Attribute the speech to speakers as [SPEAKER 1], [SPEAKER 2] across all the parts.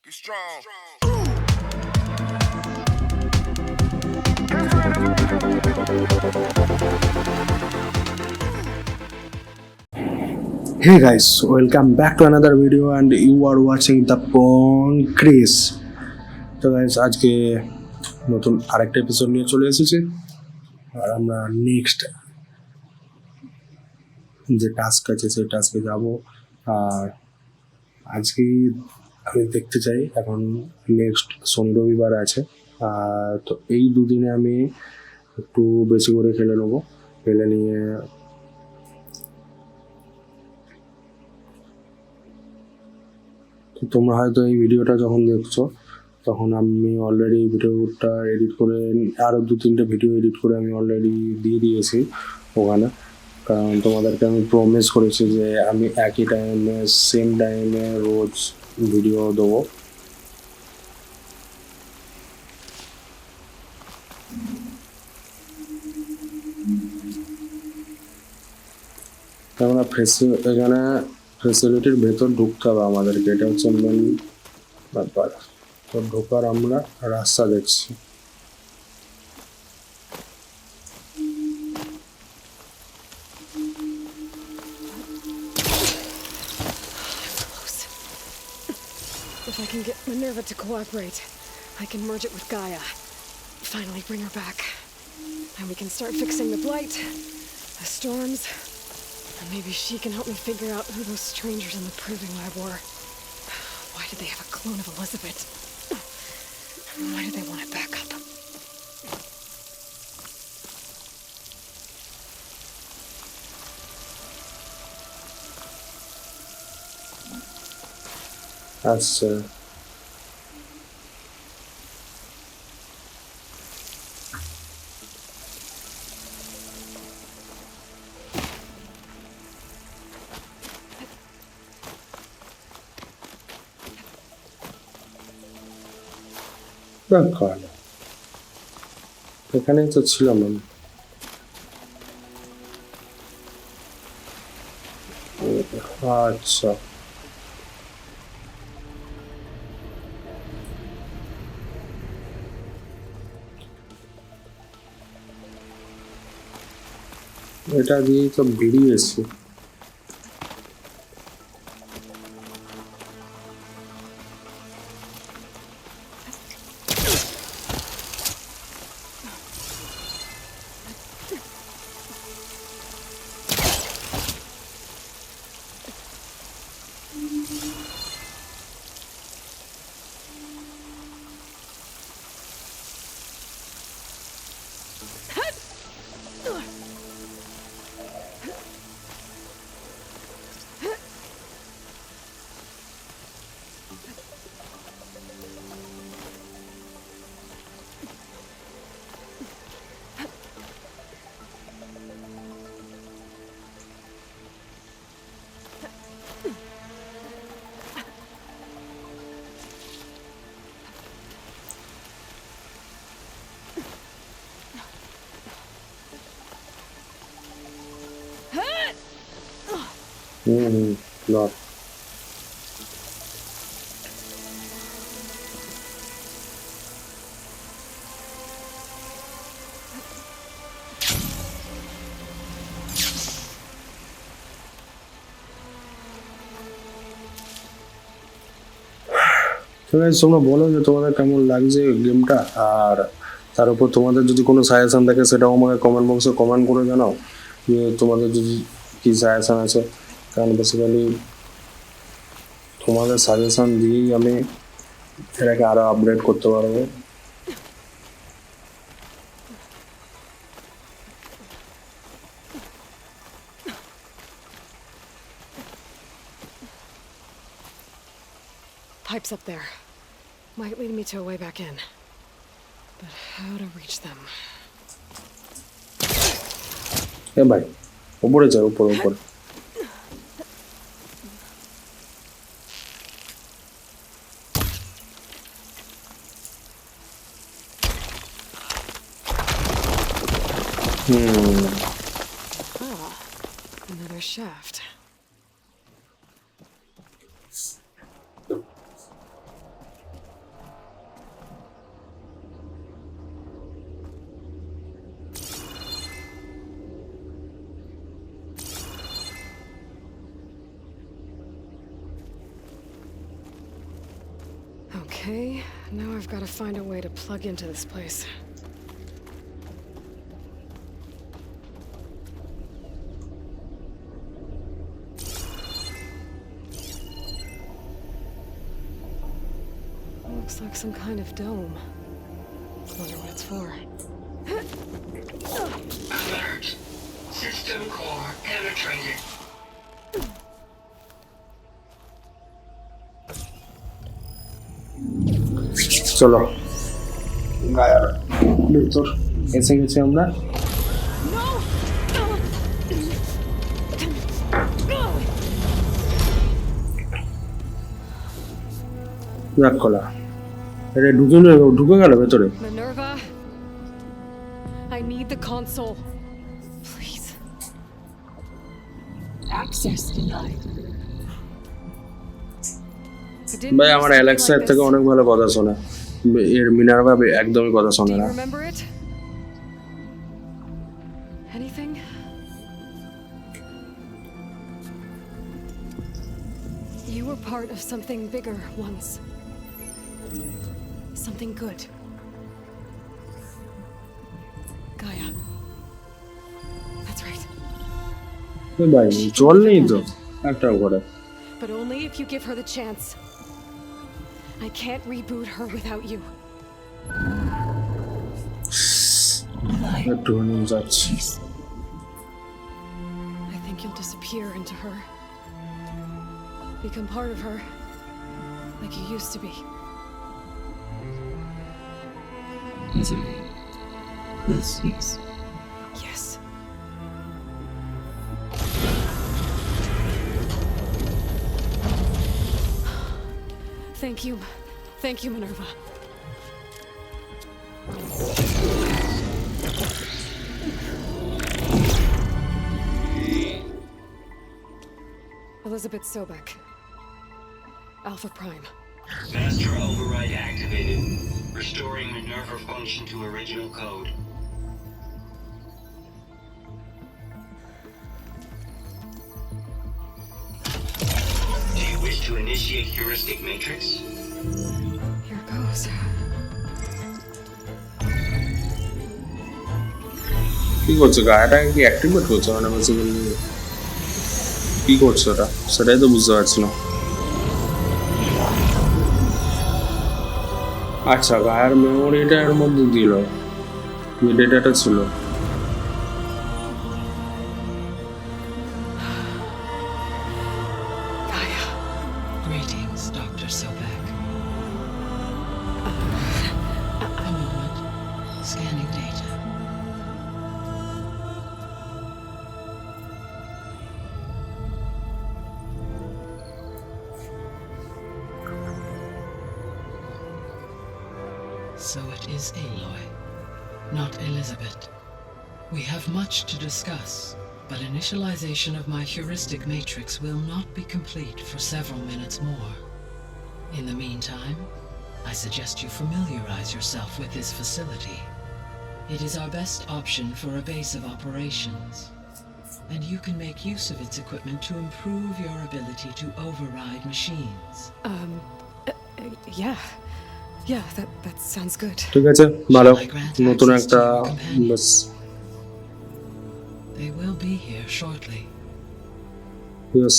[SPEAKER 1] Be strong.
[SPEAKER 2] Hey guys, welcome back to another video and you are watching the BONG CRAZE. তো guys আজকে নতুন আরেকটা episode নিয়ে চলে এসেছি আর আমরা নেক্সট যে টাস্ক আছে সেই টাস্কে যাব। আর আজকে আমি দেখতে চাই এখন নেক্সট শনি রবিবার আছে, তো এই দুদিনে আমি একটু বেশি করে খেলে নেবো। খেলে নিয়ে তোমরা হয়তো এই ভিডিওটা যখন দেখছো তখন আমি অলরেডি ভিডিওটা এডিট করে আরও 2-3টে ভিডিও এডিট করে আমি অলরেডি দিয়ে দিয়েছি ওখানে, কারণ তোমাদেরকে আমি প্রমিস করেছি যে আমি একই টাইমে সেম টাইমে রোজ ভিডিও দেবো। আমরা এখানে ফ্যাসিলিটির ভেতর ঢুকতে হবে আমাদেরকে, এটা হচ্ছে মেন ব্যাপার। তো ঢোকার আমরা রাস্তা দেখছি।
[SPEAKER 3] If I can get Minerva to cooperate, I can merge it with Gaia. Finally bring her back. And we can start fixing the blight, the storms, and maybe she can help me figure out who those strangers in the proving lab were. Why did they have a clone of Elizabeth? Why did they want it back up?
[SPEAKER 2] আচ্ছা, এখানেই তো ছিলাম আমি। আচ্ছা, এটা দিয়েই তো বেরিয়েছি। Not. তোমরা বলো যে তোমাদের কেমন লাগছে গেমটা, আর তার উপর তোমাদের যদি কোনো সাজেশন থাকে সেটাও আমাকে কমেন্ট বক্সে কমেন্ট করে জানাও যে তোমাদের যদি কী সাজেশন আছে, কারণ বেসিক্যালি তোমাদের সাজেশন দিয়েই আমি এটাকে আরও আপডেট করতে পারবো।
[SPEAKER 3] Pipes up there. Might lead me to a way back in. But how to reach them?
[SPEAKER 2] এ ভাই, উপরে যাও, উপরে উপরে।
[SPEAKER 3] Another shaft. Okay, now I've got to find a way to plug into this place. Looks like some kind of dome. Wonder what it's for.
[SPEAKER 1] Alert. System core penetrated.
[SPEAKER 2] চলো গায়ার ভিতর এসে গেছি আমরা।
[SPEAKER 3] No!
[SPEAKER 2] রাগ কলা এটা ঢুকে গেল ভেতরে।
[SPEAKER 3] Minerva, I need the console. Please.
[SPEAKER 1] Access denied.
[SPEAKER 2] ভাই আমার অ্যালেক্সার থেকে অনেক ভালো কথা শোনে, এর মিনার্ভা একদমই কথা শোনে
[SPEAKER 3] Do you
[SPEAKER 2] না।
[SPEAKER 3] remember it? Anything? You were part of something bigger once. Something good. Gaia. That's right.
[SPEAKER 2] ভাই জল নেই তো একটাও করে।
[SPEAKER 3] But only if you give her the chance. I can't reboot her without you.
[SPEAKER 2] একটুখানি যাচ্ছি।
[SPEAKER 3] I think you'll disappear into her. Become part of her. Like you used to be.
[SPEAKER 1] Yes.
[SPEAKER 3] Yes. Thank you. Thank you, Minerva. Elizabeth Sobek. Alpha Prime.
[SPEAKER 1] Master override activated. Restoring Minerva function to original code. Do you wish to initiate heuristic matrix?
[SPEAKER 3] Here goes.
[SPEAKER 2] কি করছো গায়াটা কি activate করছো মানে basically কি করছো ওটা সেটাই তো বুঝতে পারছি না। আচ্ছা গায়ার মেমোরিটা এর মধ্যে দিল, যে ডেটাটা ছিল।
[SPEAKER 3] Gaia.
[SPEAKER 1] Greetings, Dr. Sobek. A moment. Scanning data. So it is Aloy, not Elizabeth. We have much to discuss, but initialization of my heuristic matrix will not be complete for several minutes more. In the meantime, I suggest you familiarize yourself with this facility. It is our best option for a base of operations, and you can make use of its equipment to improve your ability to override machines.
[SPEAKER 3] Yeah. Yeah, that sounds good.
[SPEAKER 2] ঠিক আছে ভালো, নতুন একটা বাস।
[SPEAKER 1] They will be here shortly.
[SPEAKER 2] Yes.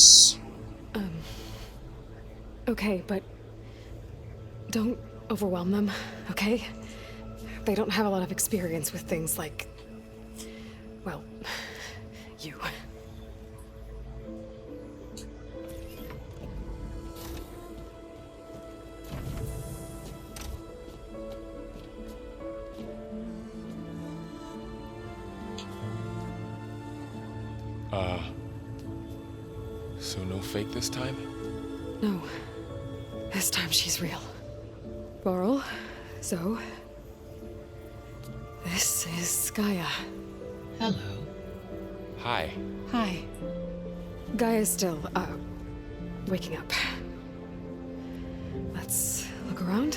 [SPEAKER 3] Okay, but don't overwhelm them, okay? They don't have a lot of experience with things like, well, you.
[SPEAKER 4] So no fake this time?
[SPEAKER 3] No. This time she's real. Boral, so... This is Gaia.
[SPEAKER 1] Hello.
[SPEAKER 4] Hi.
[SPEAKER 3] Hi. Gaia's still, waking up. Let's look around.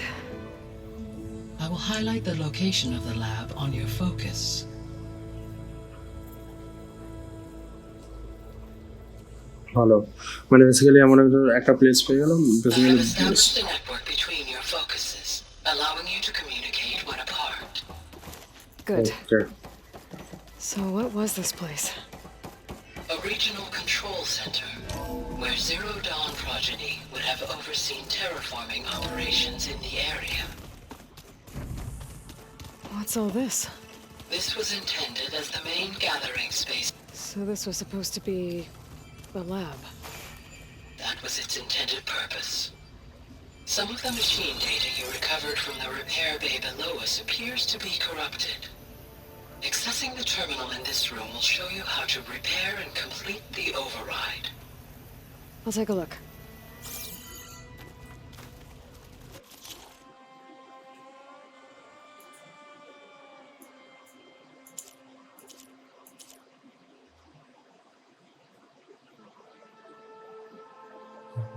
[SPEAKER 1] I will highlight the location of the lab on your focus.
[SPEAKER 2] ভালো, মানে basically এমন একটা place পেয়ে গেলাম
[SPEAKER 1] I have
[SPEAKER 2] basically.
[SPEAKER 1] established a network between your focuses, allowing you to communicate when apart.
[SPEAKER 3] Good.
[SPEAKER 2] Okay.
[SPEAKER 3] So what was this place?
[SPEAKER 1] A regional control center, where Zero Dawn progeny would have overseen terraforming operations in the area.
[SPEAKER 3] What's all this?
[SPEAKER 1] This was intended as the main gathering space.
[SPEAKER 3] So this was supposed to be a lab.
[SPEAKER 1] That was its intended purpose. Some of the machine data you recovered from the repair bay below us appears to be corrupted. Accessing the terminal in this room will show you how to repair and complete the override.
[SPEAKER 3] I'll take a look.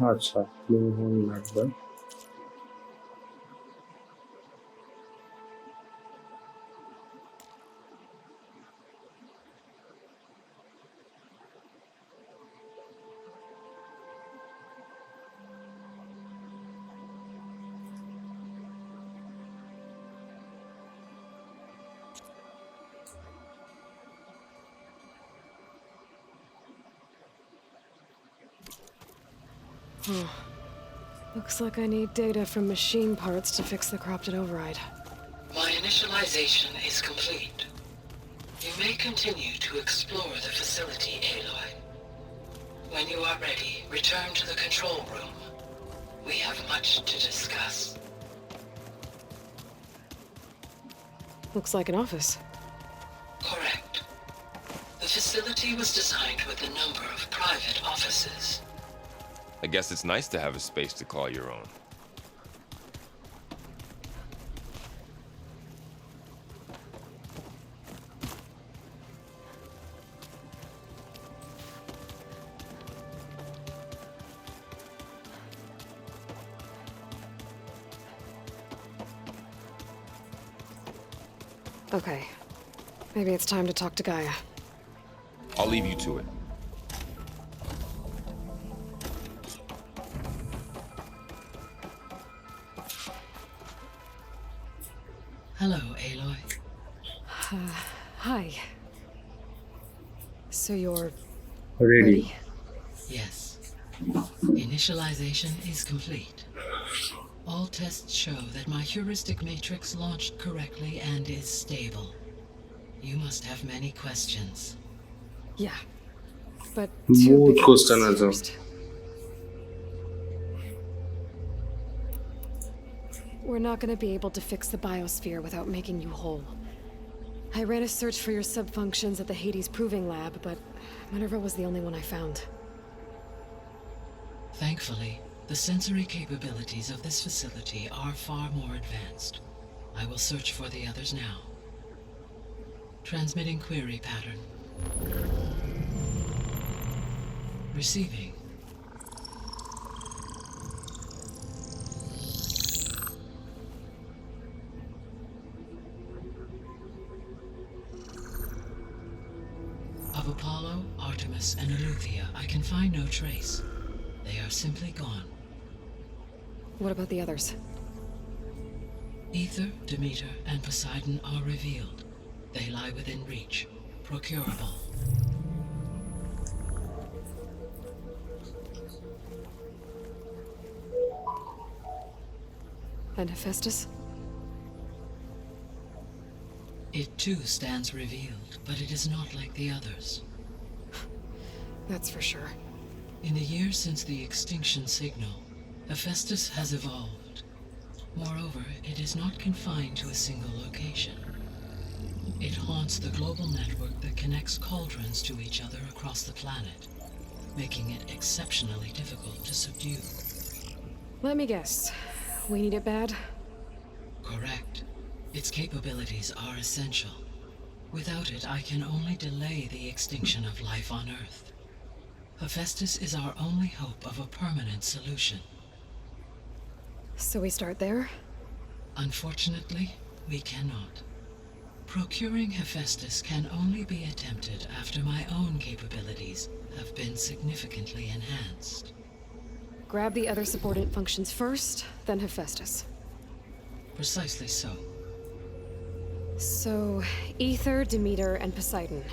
[SPEAKER 2] আচ্ছা blue hole লাগবে
[SPEAKER 3] Looks like I need data from machine parts to fix the corrupted override.
[SPEAKER 1] My initialization is complete. You may continue to explore the facility, Aloy. When you are ready, return to the control room. We have much to discuss.
[SPEAKER 3] Looks like an office.
[SPEAKER 1] Correct. The facility was designed with a number of private offices.
[SPEAKER 4] I guess it's nice to have a space to call your own.
[SPEAKER 3] Okay. Maybe it's time to talk to Gaia.
[SPEAKER 4] I'll leave you to it.
[SPEAKER 1] Hello, Aloy.
[SPEAKER 3] Hi. So you're
[SPEAKER 2] ready
[SPEAKER 1] Yes. Initialization is complete. All tests show that my heuristic matrix launched correctly and is stable. You must have many questions.
[SPEAKER 3] Yeah. But two
[SPEAKER 2] Mood
[SPEAKER 3] big
[SPEAKER 2] question
[SPEAKER 3] ones
[SPEAKER 2] also.
[SPEAKER 3] first. We're not going to be able to fix the biosphere without making you whole. I ran a search for your subfunctions at the Hades Proving Lab, but Minerva was the only one I found.
[SPEAKER 1] Thankfully, the sensory capabilities of this facility are far more advanced. I will search for the others now. Transmitting query pattern. Receiving. Of Apollo, Artemis, and Eleuthia, I can find no trace. They are simply gone.
[SPEAKER 3] What about the others?
[SPEAKER 1] Ether, Demeter, and Poseidon are revealed. They lie within reach, procurable.
[SPEAKER 3] And Hephaestus?
[SPEAKER 1] It too stands revealed, but it is not like the others.
[SPEAKER 3] That's for sure.
[SPEAKER 1] In the years since the extinction signal, Hephaestus has evolved. Moreover, it is not confined to a single location. It haunts the global network that connects cauldrons to each other across the planet, making it exceptionally difficult to subdue.
[SPEAKER 3] Let me guess. We need it bad?
[SPEAKER 1] Correct. Its capabilities are essential. Without it, I can only delay the extinction of life on Earth. Hephaestus is our only hope of a permanent solution.
[SPEAKER 3] So we start there?
[SPEAKER 1] Unfortunately, we cannot. Procuring Hephaestus can only be attempted after my own capabilities have been significantly enhanced.
[SPEAKER 3] Grab the other subordinate functions first, then Hephaestus.
[SPEAKER 1] Precisely so.
[SPEAKER 3] So, Ether, Demeter, and Poseidon.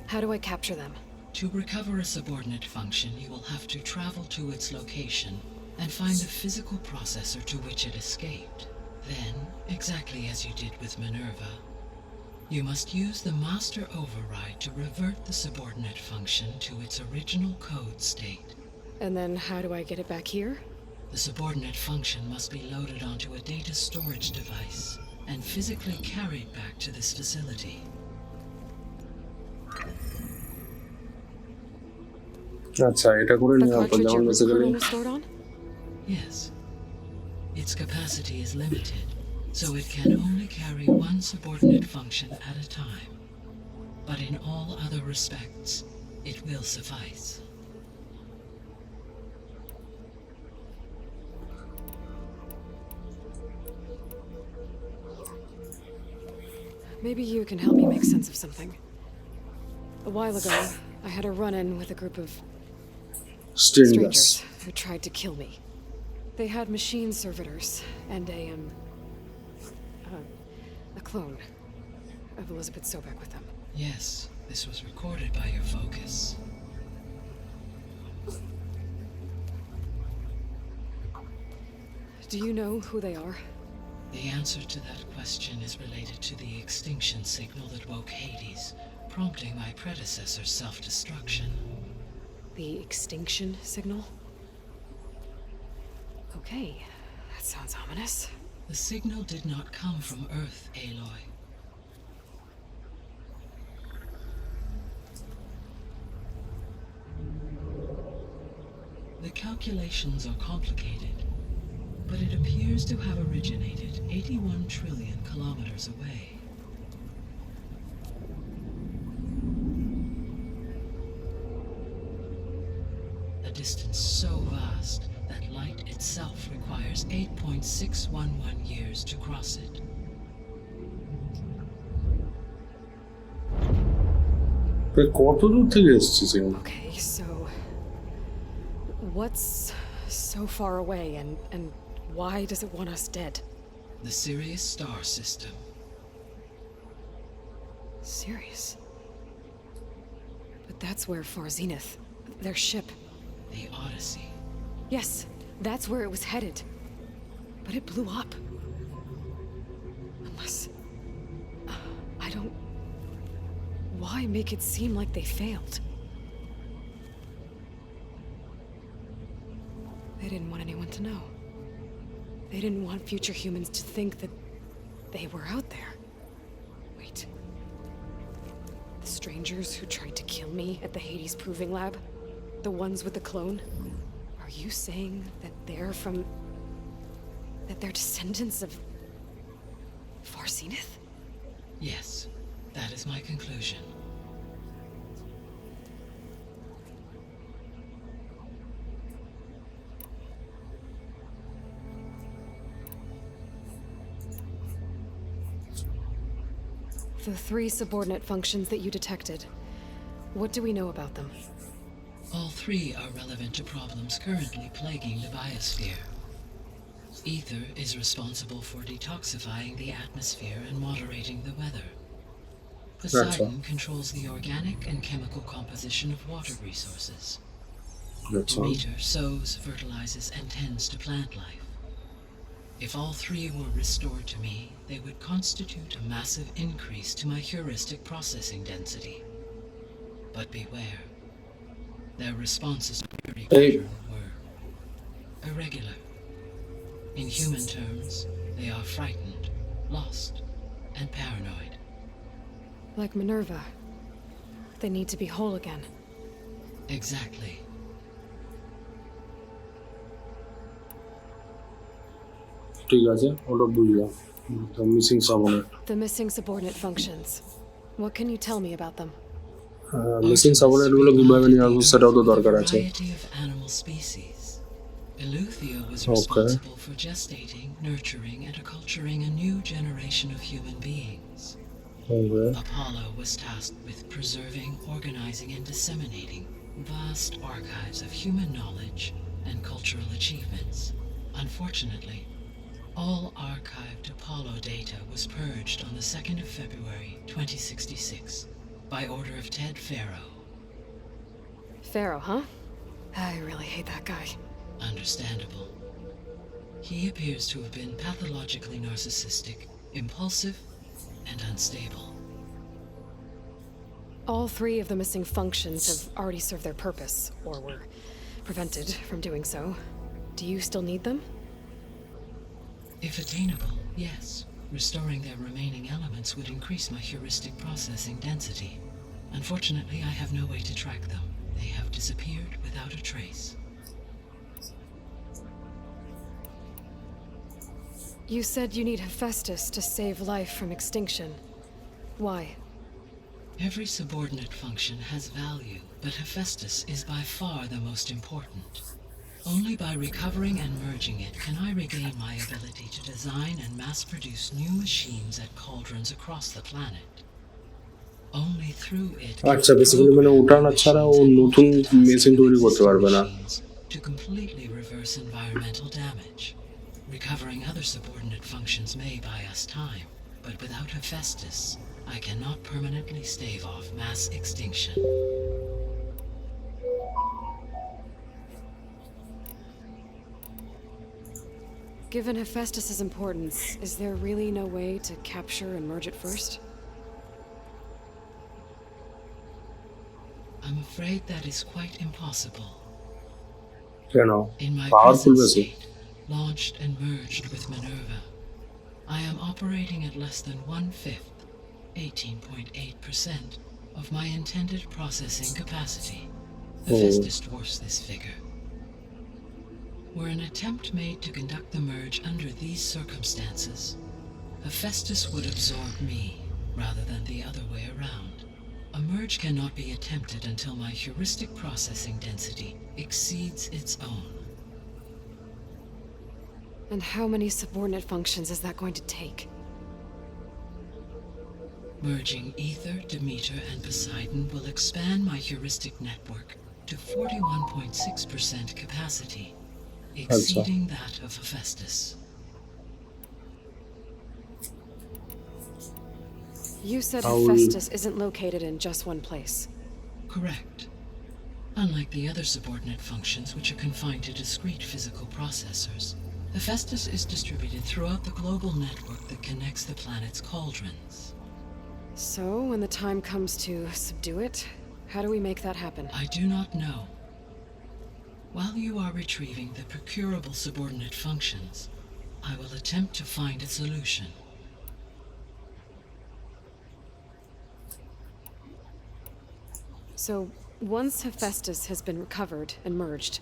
[SPEAKER 3] How do I capture them?
[SPEAKER 1] To recover a subordinate function, you will have to travel to its location and find the physical processor to which it escaped. Then, exactly as you did with Minerva, you must use the master override to revert the subordinate function to its original code state.
[SPEAKER 3] And then how do I get it back here?
[SPEAKER 1] The subordinate function must be loaded onto a data storage device and physically carried back to this facility.
[SPEAKER 2] আচ্ছা এটা করে
[SPEAKER 3] The
[SPEAKER 2] নেওয়ার পর
[SPEAKER 3] cartridge
[SPEAKER 2] যেমন
[SPEAKER 3] your root
[SPEAKER 2] basically
[SPEAKER 1] Oh.
[SPEAKER 3] kernel was stored on?
[SPEAKER 1] Yes. Its capacity is limited, so it can only carry one subordinate function at a time. But in all other respects, it will suffice.
[SPEAKER 3] Maybe you can help me make sense of something. A while ago, I had a run-in with a group of strangers who tried to kill me. They had machine servitors and a clone of Elizabeth Sobek with them.
[SPEAKER 1] Yes, this was recorded by your focus.
[SPEAKER 3] Do you know who they are?
[SPEAKER 1] The answer to that question is related to the extinction signal that woke Hades, prompting my predecessor's self-destruction.
[SPEAKER 3] The extinction signal? Okay, that sounds ominous.
[SPEAKER 1] The signal did not come from Earth, Aloy. The calculations are complicated, but it appears to have originated 81 trillion kilometers away. A distance so vast that light itself requires 8.611 years to cross it.
[SPEAKER 2] কত দূর থেকে এসেছে signal?
[SPEAKER 3] Okay, so what's so far away and why does it want us dead?
[SPEAKER 1] The Sirius star system.
[SPEAKER 3] Sirius? But that's where Far Zenith, their ship.
[SPEAKER 1] The Odyssey.
[SPEAKER 3] Yes, that's where it was headed. But it blew up. Unless... I don't... Why make it seem like they failed? They didn't want anyone to know. They didn't want future humans to think that they were out there. Wait. The strangers who tried to kill me at the Hades Proving Lab? The ones with the clone? Are you saying that they're from... that they're descendants of... Far Zenith?
[SPEAKER 1] Yes, that is my conclusion.
[SPEAKER 3] The 3 subordinate functions that you detected. What do we know about them?
[SPEAKER 1] All 3 are relevant to problems currently plaguing the biosphere. Ether is responsible for detoxifying the atmosphere and moderating the weather. Poseidon controls the organic and chemical composition of water resources. Demeter sows, fertilizes, and tends to plant life. If all 3 were restored to me, they would constitute a massive increase to my heuristic processing density. But beware. Their responses to your equation were irregular. In human terms, they are frightened, lost, and paranoid.
[SPEAKER 3] Like Minerva. They need to be whole again.
[SPEAKER 1] Exactly.
[SPEAKER 2] ঠিক আছে ওটা বুঝলাম missing subnet
[SPEAKER 3] The missing subordinate functions. What can you tell me about them?
[SPEAKER 2] Missing subnet গুলো কিভাবে নিয়ে আসবো সেটাও তো দরকার আছে
[SPEAKER 1] Variety of animal species. Eleuthia was responsible for gestating, nurturing, and acculturing a new generation of human beings. Apollo was tasked with preserving, organizing, and disseminating vast archives of human knowledge and cultural achievements. Unfortunately, All archived Apollo data was purged on the 2nd of February 2066 by order of Ted Farrow.
[SPEAKER 3] Pharaoh, huh? I really hate that guy.
[SPEAKER 1] Understandable. He appears to have been pathologically narcissistic, impulsive, and unstable.
[SPEAKER 3] All 3 of the missing functions have already served their purpose, or were prevented from doing so. Do you still need them?
[SPEAKER 1] If attainable, yes. Restoring their remaining elements would increase my heuristic processing density. Unfortunately, I have no way to track them. They have disappeared without a trace.
[SPEAKER 3] You said you need Hephaestus to save life from extinction. Why?
[SPEAKER 1] Every subordinate function has value, but Hephaestus is by far the most important. Only by recovering and merging it can I regain my ability to design and mass-produce new machines at cauldrons across the planet. Only through it can
[SPEAKER 2] আচ্ছা basically মানে ওটা না ছাড়া ও নতুন machine তৈরি করতে পারবে না
[SPEAKER 1] to completely reverse environmental damage. Recovering other subordinate functions may buy us time, but without Hephaestus, I cannot permanently stave off mass extinction.
[SPEAKER 3] Given Hephaestus's importance, is there really no way to capture and merge it first?
[SPEAKER 1] I'm afraid that is quite impossible.
[SPEAKER 2] কেন
[SPEAKER 1] In my
[SPEAKER 2] powerful
[SPEAKER 1] present
[SPEAKER 2] বেশি
[SPEAKER 1] state, launched and merged with Minerva, I am operating at less than 1/5, 18.8% of my intended processing capacity. Hephaestus dwarfs this figure. Were an attempt made to conduct the merge under these circumstances, Hephaestus would absorb me rather than the other way around. A merge cannot be attempted until my heuristic processing density exceeds its own.
[SPEAKER 3] And how many subordinate functions is that going to take?
[SPEAKER 1] Merging Ether, Demeter, and Poseidon will expand my heuristic network to 41.6% capacity, exceeding that of Hephaestus.
[SPEAKER 3] You said Hephaestus isn't located in just one place.
[SPEAKER 1] Correct. Unlike the other subordinate functions, which are confined to discrete physical processors, Hephaestus is distributed throughout the global network that connects the planet's cauldrons.
[SPEAKER 3] So, when the time comes to subdue it, how do we make that happen?
[SPEAKER 1] I do not know. While you are retrieving the procurable subordinate functions, I will attempt to find a solution.
[SPEAKER 3] So, once Hephaestus has been recovered and merged,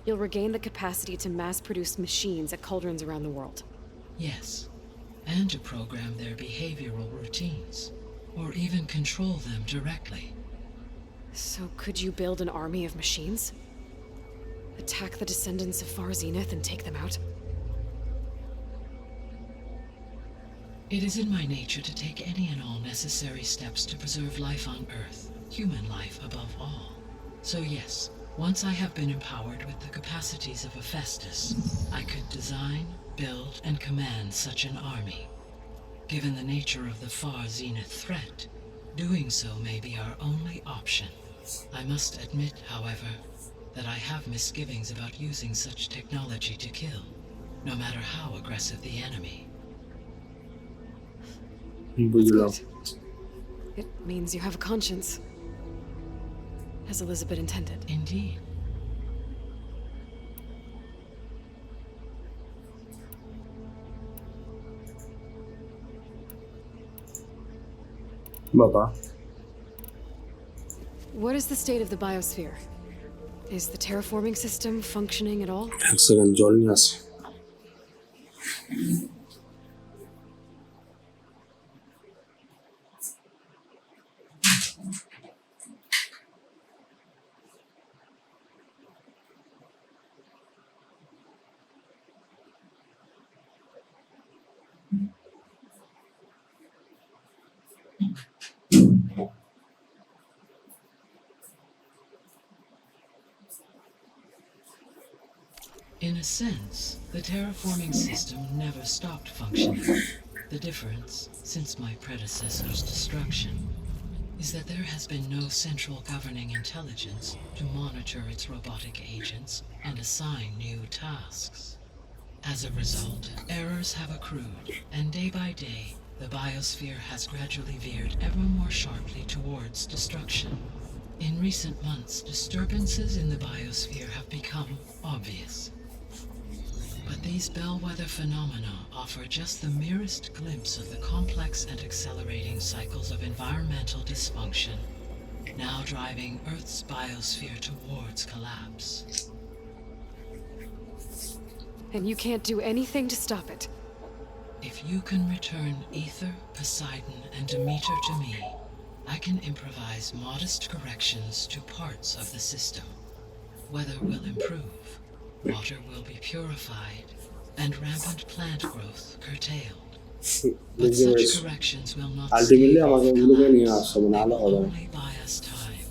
[SPEAKER 3] you'll regain the capacity to mass-produce machines at cauldrons around the world.
[SPEAKER 1] Yes, and to program their behavioral routines, or even control them directly.
[SPEAKER 3] So could you build an army of machines? Attack the descendants of Far Zenith and take them out?
[SPEAKER 1] It is in my nature to take any and all necessary steps to preserve life on Earth, human life above all. So yes, once I have been empowered with the capacities of Hephaestus, I could design, build, and command such an army. Given the nature of the Far Zenith threat, doing so may be our only option. I must admit, however, that I have misgivings about using such technology to kill, no matter how aggressive the enemy.
[SPEAKER 2] বুঝলাম
[SPEAKER 3] It means you have a conscience. As Elizabeth intended.
[SPEAKER 1] Indeed.
[SPEAKER 2] বাবা
[SPEAKER 3] What is the state of the biosphere? Is the terraforming system functioning at all?
[SPEAKER 2] এক second জল নিয়ে আসি
[SPEAKER 1] In a sense, the terraforming system never stopped functioning. The difference, since my predecessor's destruction, is that there has been no central governing intelligence to monitor its robotic agents and assign new tasks. As a result, errors have accrued, and day by day, the biosphere has gradually veered ever more sharply towards destruction. In recent months, disturbances in the biosphere have become obvious. But these bellwether phenomena offer just the merest glimpse of the complex and accelerating cycles of environmental dysfunction, now driving Earth's biosphere towards collapse.
[SPEAKER 3] And you can't do anything to stop it.
[SPEAKER 1] If you can return Ether, Poseidon, and Demeter to me, I can improvise modest corrections to parts of the system. Weather will improve, water will be purified, and rampant plant growth curtailed. But such corrections will not
[SPEAKER 2] ultimately
[SPEAKER 1] stave off
[SPEAKER 2] আমাকে ওগুলোকে নিয়ে
[SPEAKER 1] collapse.
[SPEAKER 2] আসছে মানে
[SPEAKER 1] They
[SPEAKER 2] আলাদা
[SPEAKER 1] will
[SPEAKER 2] হবে
[SPEAKER 1] only buy us time.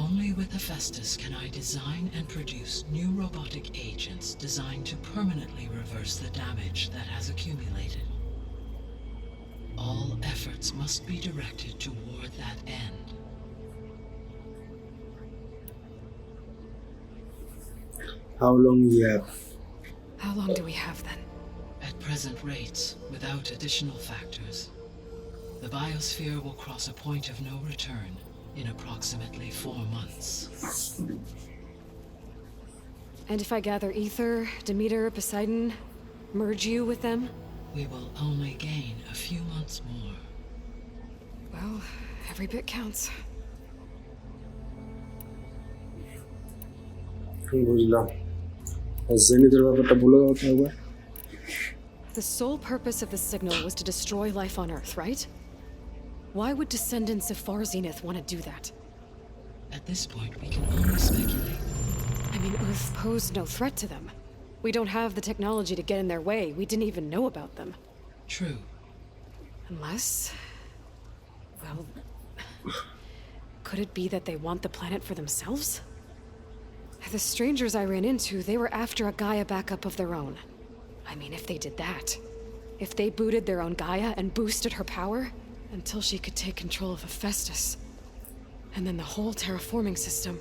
[SPEAKER 1] Only with Hephaestus can I design and produce new robotic agents designed to permanently reverse the damage that has accumulated. All efforts must be directed toward that end.
[SPEAKER 2] how long you have
[SPEAKER 3] How long do we have then?
[SPEAKER 1] At present rates, without additional factors, the biosphere will cross a point of no return in approximately 4 months.
[SPEAKER 3] And if I gather Ether, Demeter, Poseidon, merge you with them?
[SPEAKER 1] We will only gain a few months more.
[SPEAKER 3] Well, every bit counts.
[SPEAKER 2] বুঝলাম জেনিদের ব্যাপারটা বলে দাও তো একবার
[SPEAKER 3] The sole purpose of the signal was to destroy life on Earth, right? Why would descendants of Far Zenith want to do that?
[SPEAKER 1] At this point, we can only speculate.
[SPEAKER 3] I mean, Earth posed no threat to them. We don't have the technology to get in their way. We didn't even know about them.
[SPEAKER 1] True.
[SPEAKER 3] Unless... well... could it be that they want the planet for themselves? The strangers I ran into, they were after a Gaia backup of their own. I mean, if they did that, if they booted their own Gaia and boosted her power, until she could take control of Hephaestus, and then the whole terraforming system.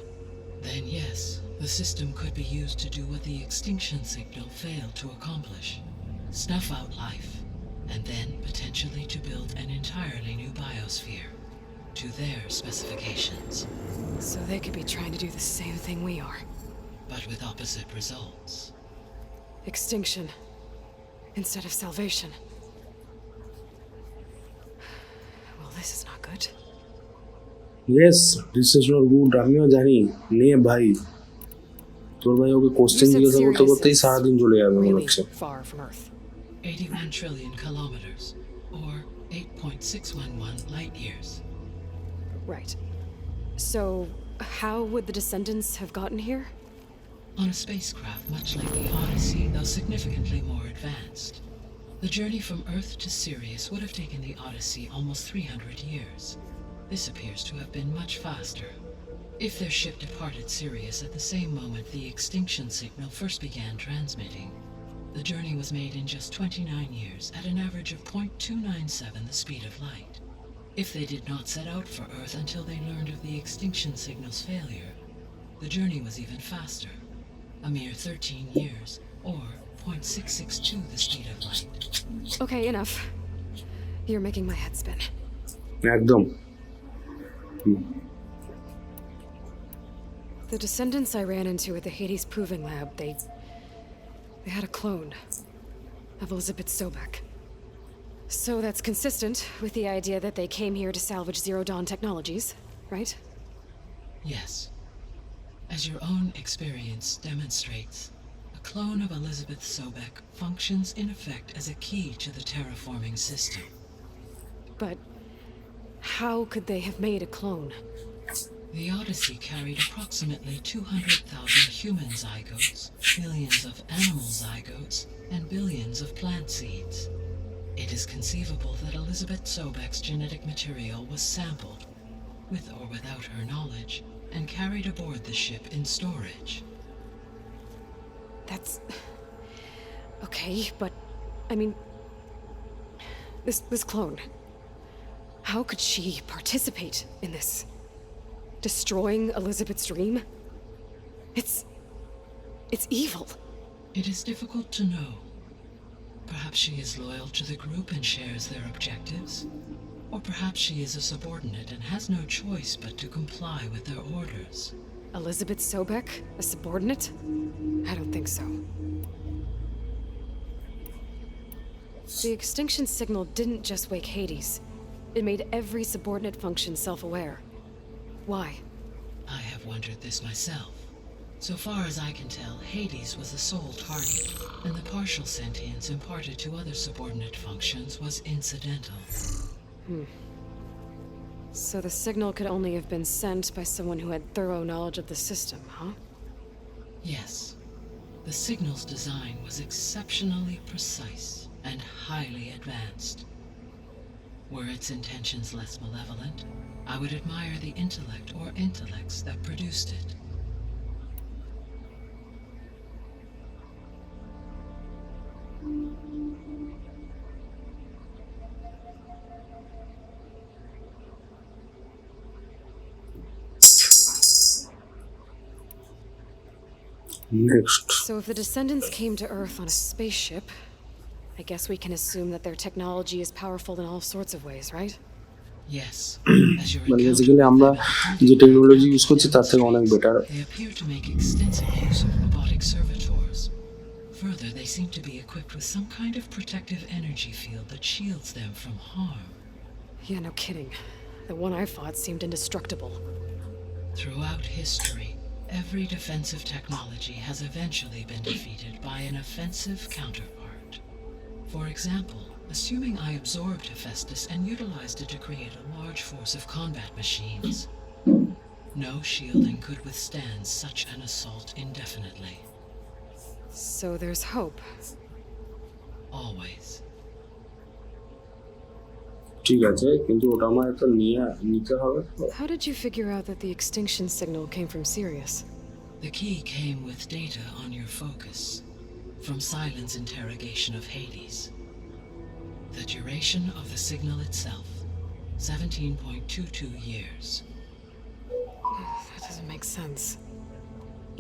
[SPEAKER 1] Then yes, the system could be used to do what the extinction signal failed to accomplish. Snuff out life, and then potentially to build an entirely new biosphere, to their specifications.
[SPEAKER 3] So they could be trying to do the same thing we are.
[SPEAKER 1] But with opposite results.
[SPEAKER 3] Extinction, instead of salvation. Well, this is not good.
[SPEAKER 2] Yes this is not good আমিও জানি নে ভাই তোর ভাই okay question
[SPEAKER 3] You said
[SPEAKER 2] জিজ্ঞাসা করতে
[SPEAKER 3] Sirius
[SPEAKER 2] করতেই
[SPEAKER 3] is
[SPEAKER 2] সারাদিন চলে যাবে মনে
[SPEAKER 3] really
[SPEAKER 2] হচ্ছে
[SPEAKER 3] far from Earth.
[SPEAKER 1] 81 trillion kilometers, or 8.611 light years.
[SPEAKER 3] Right. So, how would the descendants have gotten here?
[SPEAKER 1] On a spacecraft much like the Odyssey, though significantly more advanced. The journey from Earth to Sirius would have taken the Odyssey almost 300 years. This appears to have been much faster. If their ship departed Sirius at the same moment the extinction signal first began transmitting, the journey was made in just 29 years at an average of 0.297 the speed of light. If they did not set out for Earth until they learned of the extinction signal's failure, the journey was even faster, a mere 13 years, or 0.662 the speed of light.
[SPEAKER 3] Okay, enough. You're making my head spin.
[SPEAKER 2] একদম
[SPEAKER 3] The descendants I ran into at the Hades Proving Lab, they had a clone of Elizabeth Sobek. So that's consistent with the idea that they came here to salvage Zero Dawn technologies, right?
[SPEAKER 1] Yes. As your own experience demonstrates, a clone of Elizabeth Sobek functions in effect as a key to the terraforming system.
[SPEAKER 3] But how could they have made a clone?
[SPEAKER 1] The Odyssey carried approximately 200,000 human zygotes, millions of animal zygotes, and billions of plant seeds. It is conceivable that Elizabeth Sobek's genetic material was sampled, with or without her knowledge, and carried aboard the ship in storage.
[SPEAKER 3] That's... Okay, but... I mean... This clone... How could she participate in this? Destroying Elizabeth's dream? It's evil.
[SPEAKER 1] It is difficult to know. Perhaps she is loyal to the group and shares their objectives. Or perhaps she is a subordinate and has no choice but to comply with their orders.
[SPEAKER 3] Elizabeth Sobek, a subordinate? I don't think so. The extinction signal didn't just wake Hades. It made every subordinate function self-aware. Why?
[SPEAKER 1] I have wondered this myself. So far as I can tell, Hades was the sole target, and the partial sentience imparted to other subordinate functions was incidental.
[SPEAKER 3] So the signal could only have been sent by someone who had thorough knowledge of the system, huh?
[SPEAKER 1] Yes. The signal's design was exceptionally precise and highly advanced. Were its intentions less malevolent, I would admire the intellect or intellects that produced it.
[SPEAKER 2] Next.
[SPEAKER 3] So if the descendants came to Earth on a spaceship, I guess we can assume that their technology is powerful in all sorts of ways, right?
[SPEAKER 1] Yes. As your
[SPEAKER 2] মানে
[SPEAKER 1] encounter
[SPEAKER 2] basically
[SPEAKER 1] with
[SPEAKER 2] আমরা
[SPEAKER 1] them had
[SPEAKER 2] যে technology use করছি তার থেকে অনেক better.
[SPEAKER 1] They appear to make extensive use of robotic servitors. Further, they seem to be equipped with some kind of protective energy field that shields them from harm.
[SPEAKER 3] Yeah, no kidding. The one I fought seemed indestructible.
[SPEAKER 1] Throughout history, every defensive technology has eventually been defeated by an offensive counterpart. For example, assuming I absorbed Hephaestus and utilized it to create a large force of combat machines, no shielding could withstand such an assault indefinitely.
[SPEAKER 3] So there's hope.
[SPEAKER 1] Always.
[SPEAKER 2] ঠিক আছে, কিন্তু ওটা আমার তো নিতে হবে।
[SPEAKER 3] How did you figure out that the extinction signal came from Sirius?
[SPEAKER 1] The key came with data on your focus, from Silent's interrogation of Hades. The duration of the signal itself, 17.22 years.
[SPEAKER 3] That doesn't make sense.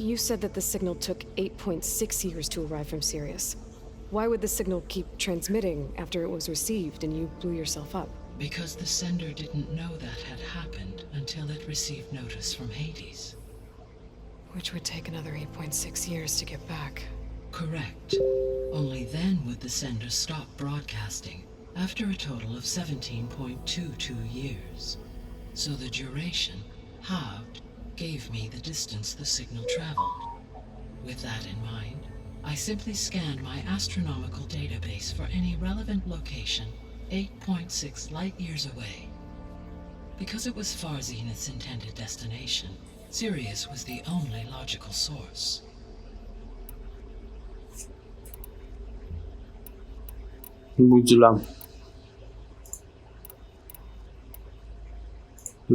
[SPEAKER 3] You said that the signal took 8.6 years to arrive from Sirius. Why would the signal keep transmitting after it was received and you blew yourself up?
[SPEAKER 1] Because the sender didn't know that had happened until it received notice from Hades.
[SPEAKER 3] Which would take another 8.6 years to get back.
[SPEAKER 1] Correct. Only then would the sender stop broadcasting, after a total of 17.22 years. So the duration, halved, gave me the distance the signal traveled. With that in mind, I simply scanned my astronomical database for any relevant location 8.6 light-years away. Because it was far Zenith's intended destination, Sirius was the only logical source.
[SPEAKER 2] বুঝলাম।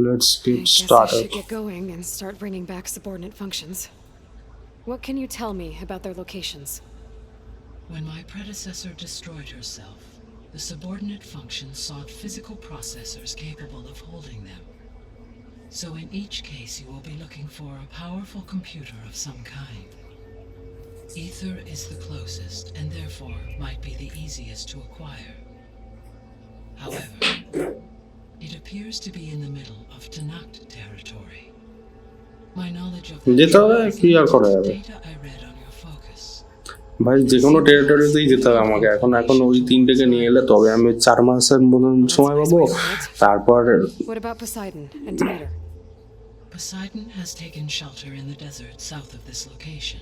[SPEAKER 2] Let's
[SPEAKER 3] I
[SPEAKER 2] get
[SPEAKER 3] guess I
[SPEAKER 2] started.
[SPEAKER 3] should get going and start bringing back subordinate functions. What can you tell me about their locations?
[SPEAKER 1] When my predecessor destroyed herself, the subordinate functions sought physical processors capable of holding them. So in each case you will be looking for a powerful computer of some kind. Ether is the closest and therefore might be the easiest to acquire. However, it appears to be in the middle of Tanakh territory. My knowledge of
[SPEAKER 2] যেতে হবে, কি আর করা যাবে?
[SPEAKER 1] data I read on your focus.
[SPEAKER 2] ভাই যে কোনো টেরিটরিতেই যেতে হবে আমাকে। এখন ওই তিনটেকে নিয়ে এলে তবে আমি 4 মাসের মতন সময় পাবো। তারপর
[SPEAKER 3] What about Poseidon and Demeter?
[SPEAKER 1] Poseidon has taken shelter in the desert south of this location.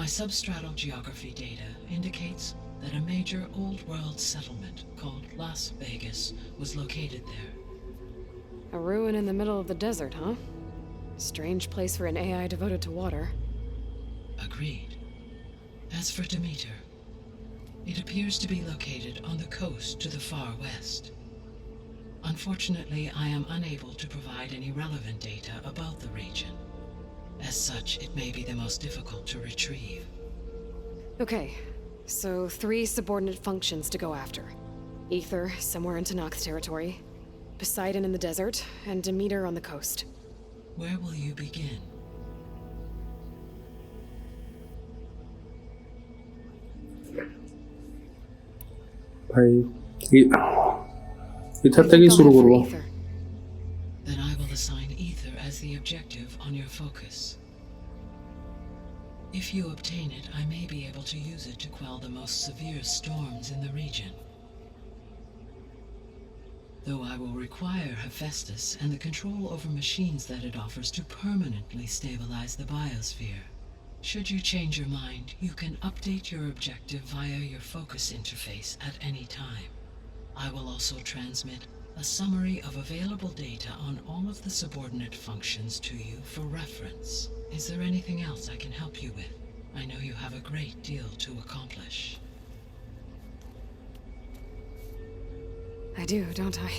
[SPEAKER 1] My substratal geography data indicates that a major old-world settlement called Las Vegas was located there.
[SPEAKER 3] A ruin in the middle of the desert, huh? Strange place for an AI devoted to water.
[SPEAKER 1] Agreed. As for Demeter, it appears to be located on the coast to the far west. Unfortunately, I am unable to provide any relevant data about the region. As such, it may be the most difficult to retrieve.
[SPEAKER 3] Okay, so 3 subordinate functions to go after. Ether, somewhere in Tanakh territory. Poseidon in the desert, and Demeter on the coast.
[SPEAKER 1] Where will you begin?
[SPEAKER 2] ভাই এটার
[SPEAKER 3] I
[SPEAKER 2] থেকেই
[SPEAKER 3] think I'll
[SPEAKER 2] শুরু
[SPEAKER 3] head for
[SPEAKER 2] করবো।
[SPEAKER 3] Ether.
[SPEAKER 1] Then I will assign Ether as the objective on your focus. If you obtain it, I may be able to use it to quell the most severe storms in the region. Though I will require Hephaestus and the control over machines that it offers to permanently stabilize the biosphere. Should you change your mind, you can update your objective via your focus interface at any time. I will also transmit a summary of available data on all of the subordinate functions to you for reference. Is there anything else I can help you with? I know you have a great deal to accomplish.
[SPEAKER 3] I do, don't I?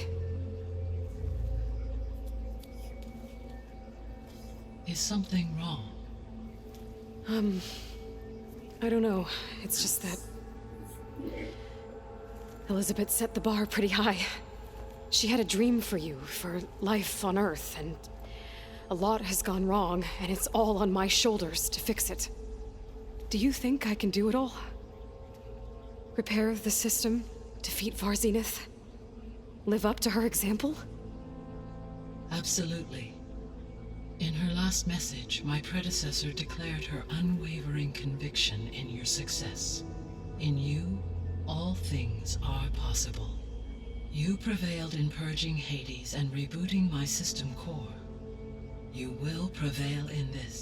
[SPEAKER 1] Is something wrong?
[SPEAKER 3] I don't know. It's just that... Elizabeth set the bar pretty high. She had a dream for you, for life on Earth, and... a lot has gone wrong, and it's all on my shoulders to fix it. Do you think I can do it all? Repair the system? Defeat Varzenith? Live up to her example?
[SPEAKER 1] Absolutely. In her last message, my predecessor declared her unwavering conviction in your success. In you, all things are possible. You prevailed in purging Hades and rebooting my system core. You will prevail in this.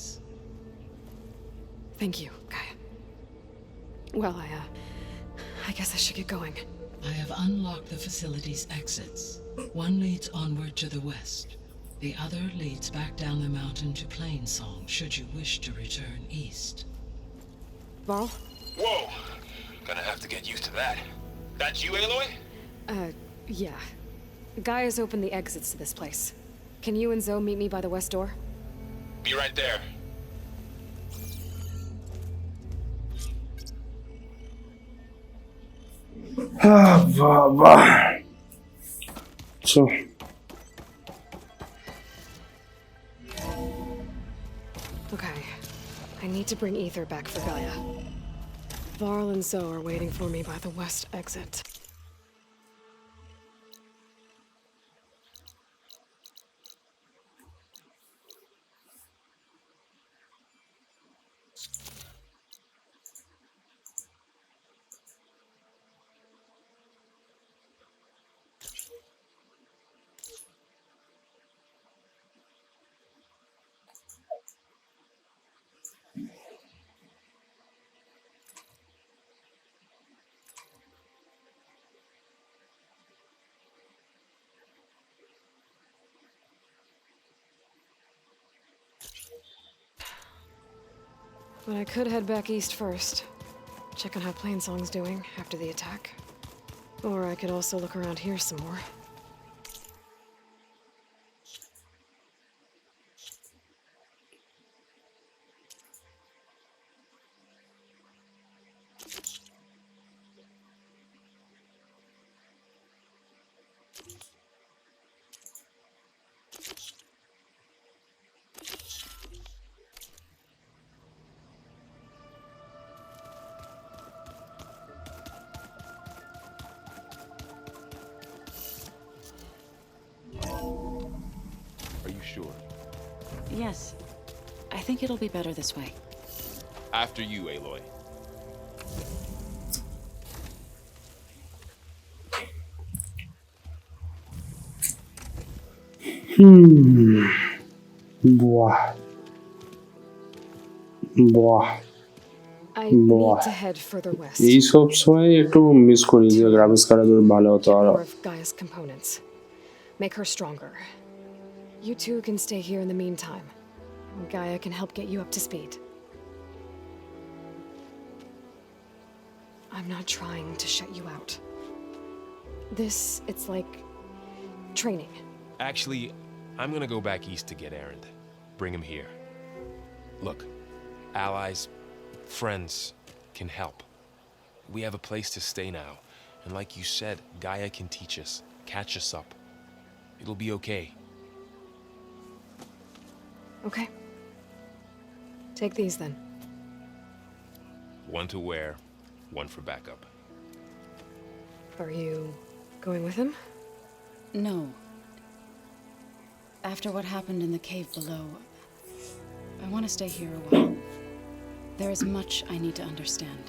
[SPEAKER 3] Thank you, Gaia. Well, I guess I should get going.
[SPEAKER 1] I have unlocked the facility's exits. One leads onward to the west. The other leads back down the mountain to Plainsong, should you wish to return east.
[SPEAKER 3] Varl?
[SPEAKER 4] Whoa! Gonna have to get used to that. That's you, Aloy?
[SPEAKER 3] Yeah. Gaia's opened the exits to this place. Can you and Zoe meet me by the west door?
[SPEAKER 4] Be right there.
[SPEAKER 2] বাবা So
[SPEAKER 3] Okay. I need to bring Ether back for Gaia. Varl and Zoe are waiting for me by the west exit. But I could head back east first. Check on how Plainsong's doing after the attack. Or I could also look around here some more.
[SPEAKER 4] Are you sure?
[SPEAKER 5] Yes. I think it'll be better this way.
[SPEAKER 4] After you, Aloy.
[SPEAKER 2] বাহ বাহ
[SPEAKER 3] I
[SPEAKER 2] Boah.
[SPEAKER 3] need to head further west.
[SPEAKER 2] এই সব সময় একটু miss করি যে graphics card যদি ভালো হতো আর
[SPEAKER 3] More of Gaia's components. Make her stronger. You two can stay here in the meantime. Gaia can help get you up to speed. I'm not trying to shut you out. It's like training.
[SPEAKER 4] Actually, I'm gonna go back east to get Erend. Bring him here. Look, allies, friends, can help. We have a place to stay now, and like you said, Gaia can teach us, catch us up. It'll be okay.
[SPEAKER 3] Okay. Take these then.
[SPEAKER 4] One to wear, one for backup.
[SPEAKER 3] Are you going with him?
[SPEAKER 5] No. After what happened in the cave below, I want to stay here a while. There is much I need to understand.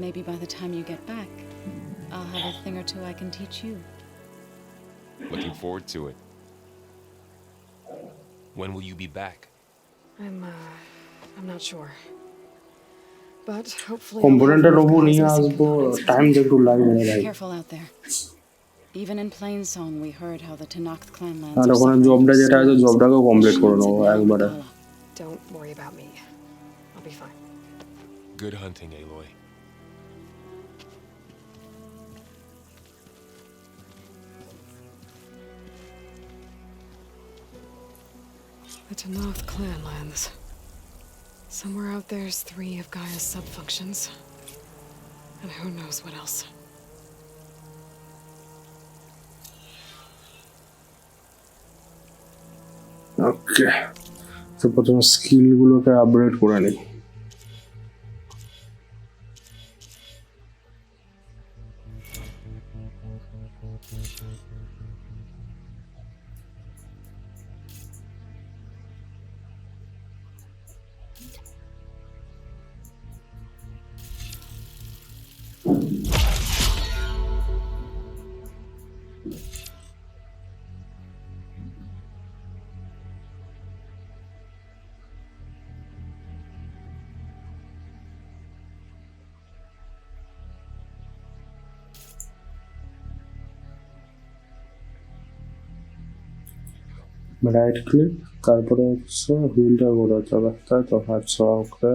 [SPEAKER 5] Maybe by the time you get back, I'll have a thing or two I can teach you.
[SPEAKER 4] Looking forward to it. When will you be back?
[SPEAKER 3] I'm not sure. But hopefully
[SPEAKER 2] কম্পোনেন্টের
[SPEAKER 3] I'll have
[SPEAKER 2] ওপর
[SPEAKER 3] enough
[SPEAKER 2] নিয়ে
[SPEAKER 3] guys missing
[SPEAKER 2] আসবো,
[SPEAKER 3] components.
[SPEAKER 2] Time একটু লাগবে ভাই।
[SPEAKER 5] Careful out there. Even in Plainsong, we heard how the Tenakth clanlands
[SPEAKER 2] R
[SPEAKER 5] are
[SPEAKER 2] ওখানে
[SPEAKER 5] suffering
[SPEAKER 2] জবটা যেটা আছে
[SPEAKER 5] storms,
[SPEAKER 2] জবটাকেও কমপ্লিট করে
[SPEAKER 5] machines,
[SPEAKER 2] নেবো
[SPEAKER 5] and now
[SPEAKER 2] একবারে।
[SPEAKER 5] Regala.
[SPEAKER 3] Don't worry about me. I'll be fine.
[SPEAKER 4] Good hunting, Aloy.
[SPEAKER 3] The Tenakth clanlands. Somewhere out there's 3 of Gaia's subfunctions. And who knows what else.
[SPEAKER 2] ওকে, তো প্রথমে স্কিলগুলোকে upgrade করে নিই। Right click, তারপরে হচ্ছে হুইলটা ঘোরাতে হবে, তাই তো? আচ্ছা, ওকে।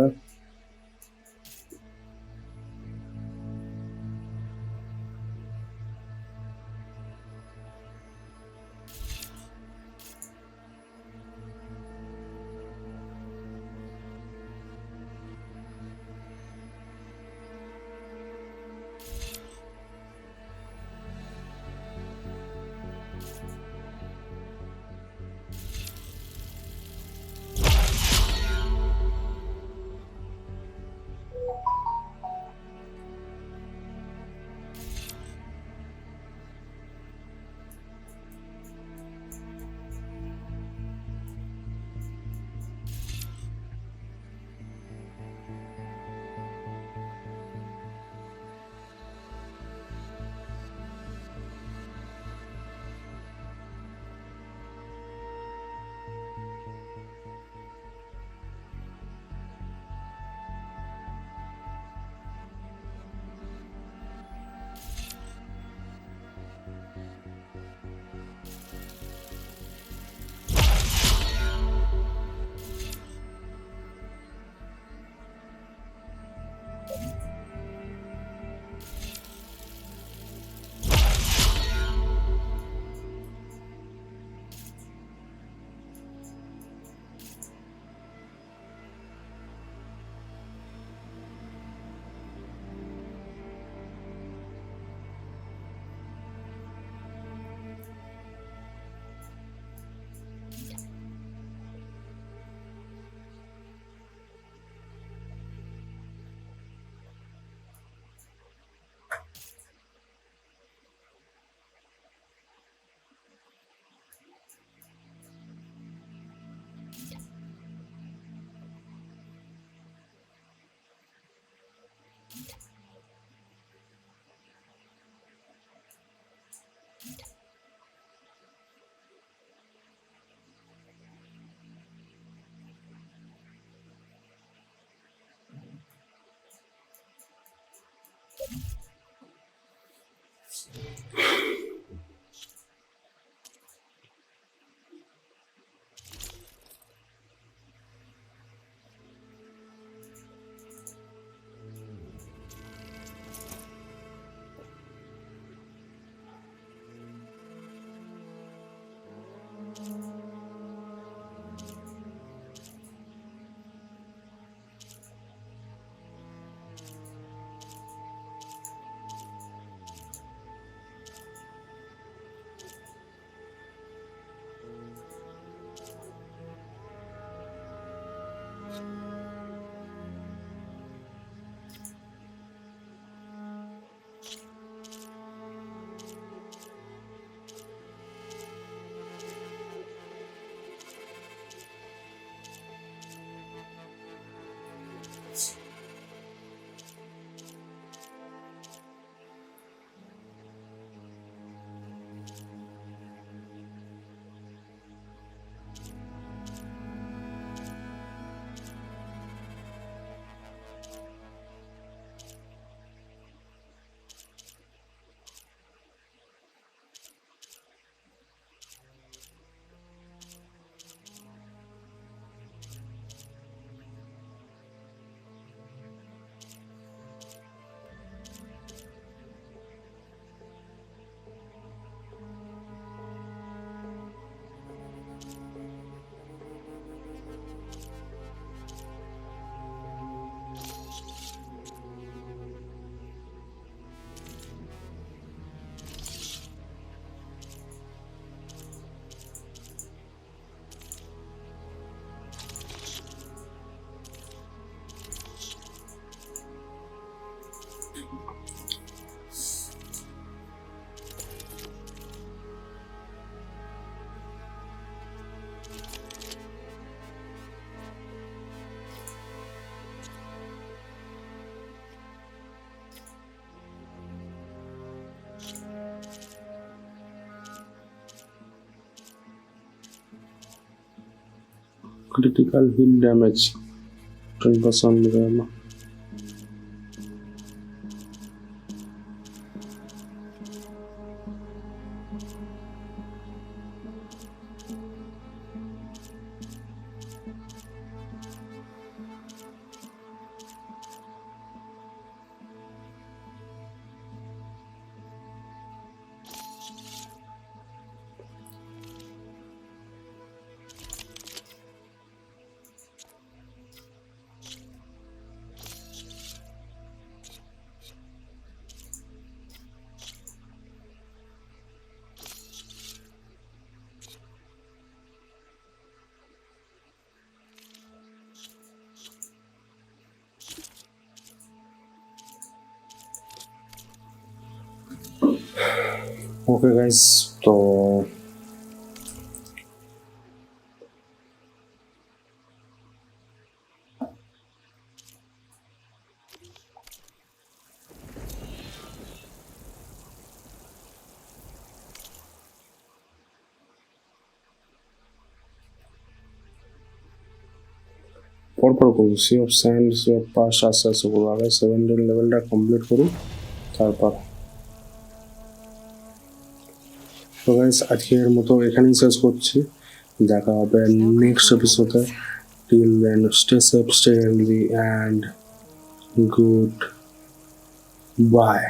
[SPEAKER 2] critical hit damage 10% RAM. Okay guys, তো পরপর করবো sea of sand, sea of pass আস্তে আস্তে করবো। আগে 17 লেভেলটা কমপ্লিট করি তারপর। তো গাইস আজকের মতো এখানেই শেষ করছি, দেখা হবে নেক্সট এপিসোডে। Till then stay safe, stay healthy and good by.